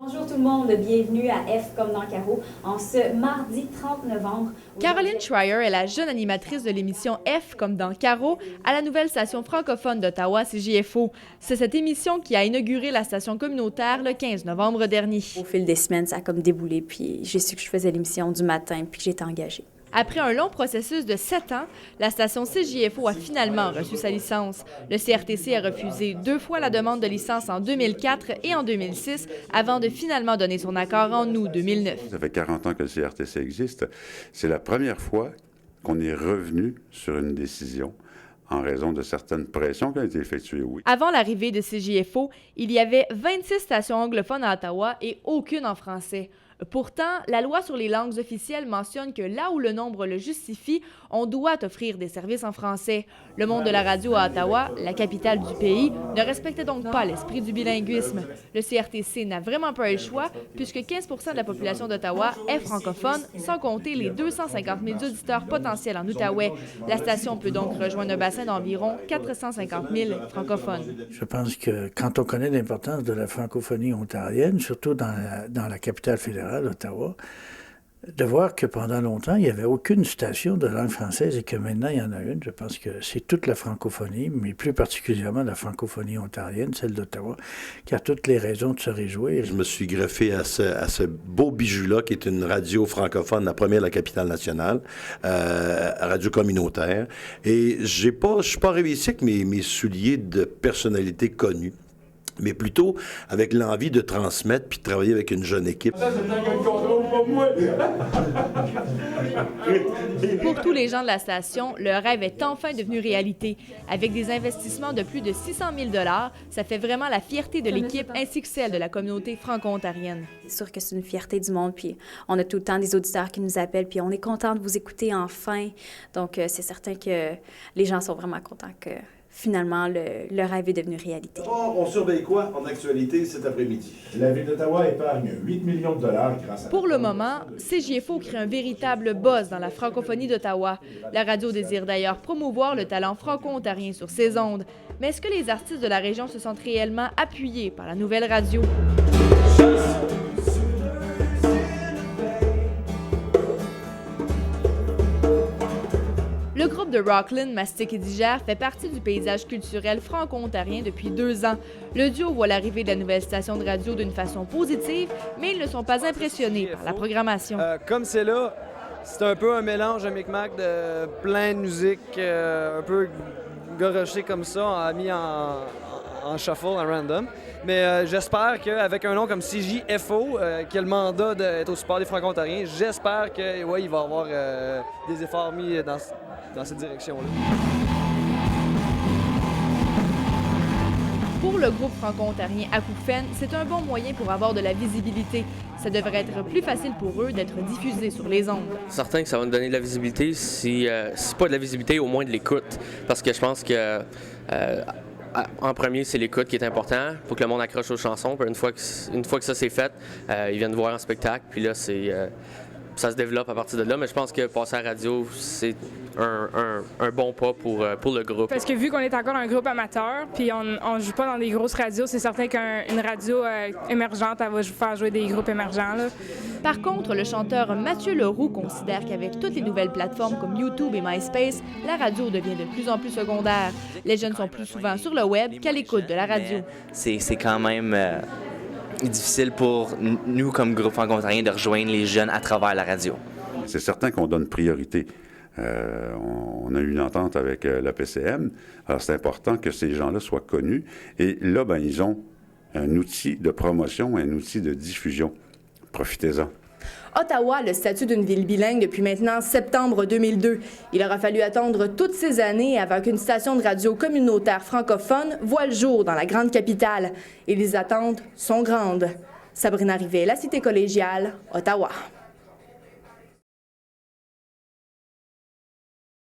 Bonjour tout le monde, bienvenue à F comme dans Caro en ce mardi 30 novembre. Caroline Schreier est la jeune animatrice de l'émission F comme dans Caro à la nouvelle station francophone d'Ottawa, CJFO. C'est cette émission qui a inauguré la station communautaire le 15 novembre dernier. Au fil des semaines, ça a comme déboulé, puis j'ai su que je faisais l'émission du matin, puis que j'étais engagée. Après un long processus de 7 ans, la station CJFO a finalement reçu sa licence. Le CRTC a refusé 2 fois la demande de licence en 2004 et en 2006 avant de finalement donner son accord en août 2009. Ça fait 40 ans que le CRTC existe. C'est la première fois qu'on est revenu sur une décision en raison de certaines pressions qui ont été effectuées, oui. Avant l'arrivée de CJFO, il y avait 26 stations anglophones à Ottawa et aucune en français. Pourtant, la loi sur les langues officielles mentionne que là où le nombre le justifie, on doit offrir des services en français. Le monde de la radio à Ottawa, la capitale du pays, ne respectait donc pas l'esprit du bilinguisme. Le CRTC n'a vraiment pas eu le choix, puisque 15 % de la population d'Ottawa est francophone, sans compter les 250 000 auditeurs potentiels en Outaouais. La station peut donc rejoindre un bassin d'environ 450 000 francophones. Je pense que quand on connaît l'importance de la francophonie ontarienne, surtout dans la capitale fédérale, Ottawa, de voir que pendant longtemps, il n'y avait aucune station de langue française et que maintenant, il y en a une. Je pense que c'est toute la francophonie, mais plus particulièrement la francophonie ontarienne, celle d'Ottawa, qui a toutes les raisons de se réjouir. Je me suis greffé à ce beau bijou-là, qui est une radio francophone, la première de la capitale nationale, radio communautaire. Et je suis pas arrivé ici avec mes souliers de personnalité connue, mais plutôt avec l'envie de transmettre puis de travailler avec une jeune équipe. Pour tous les gens de la station, le rêve est enfin devenu réalité. Avec des investissements de plus de 600 000 $, ça fait vraiment la fierté de l'équipe ainsi que celle de la communauté franco-ontarienne. C'est sûr que c'est une fierté du monde, puis on a tout le temps des auditeurs qui nous appellent, puis on est content de vous écouter enfin. Donc, c'est certain que les gens sont vraiment contents que finalement, le rêve est devenu réalité. On surveille quoi en actualité cet après-midi? La Ville d'Ottawa épargne 8 millions de dollars grâce à... Pour le moment, CJFO crée un véritable buzz dans la francophonie d'Ottawa. La radio désire d'ailleurs promouvoir le talent franco-ontarien sur ses ondes. Mais est-ce que les artistes de la région se sentent réellement appuyés par la nouvelle radio? Le groupe de Rockland, Mastic et Digère fait partie du paysage culturel franco-ontarien depuis 2 ans. Le duo voit l'arrivée de la nouvelle station de radio d'une façon positive, mais ils ne sont pas impressionnés par la programmation. Comme c'est là, c'est un peu un mélange, un micmac de plein de musique, un peu goroché comme ça, mis en shuffle, en random. Mais j'espère qu'avec un nom comme CJFO, qui a le mandat d'être au support des Franco-Ontariens, j'espère qu'il va y avoir des efforts mis dans cette direction-là. Pour le groupe franco-ontarien Acouphène, c'est un bon moyen pour avoir de la visibilité. Ça devrait être plus facile pour eux d'être diffusés sur les ondes. Certain que ça va nous donner de la visibilité. Si pas de la visibilité, au moins de l'écoute. Parce que je pense que en premier, c'est l'écoute qui est important. Il faut que le monde accroche aux chansons. Puis une fois que ça c'est fait, ils viennent voir en spectacle. Puis là, ça se développe à partir de là, mais je pense que passer à la radio, c'est un bon pas pour le groupe. Parce que vu qu'on est encore un groupe amateur, puis on joue pas dans des grosses radios, c'est certain qu'une radio émergente, elle va faire jouer des groupes émergents, là. Par contre, le chanteur Mathieu Leroux considère qu'avec toutes les nouvelles plateformes comme YouTube et MySpace, la radio devient de plus en plus secondaire. Les jeunes sont plus souvent sur le web qu'à l'écoute de la radio. C'est quand même... difficile pour nous, comme groupe franco-ontarien, de rejoindre les jeunes à travers la radio. C'est certain qu'on donne priorité. On a eu une entente avec la PCM. Alors, c'est important que ces gens-là soient connus. Et là, ils ont un outil de promotion, un outil de diffusion. Profitez-en. Ottawa a le statut d'une ville bilingue depuis maintenant septembre 2002. Il aura fallu attendre toutes ces années avant qu'une station de radio communautaire francophone voie le jour dans la grande capitale. Et les attentes sont grandes. Sabrina Rivet, La Cité collégiale, Ottawa.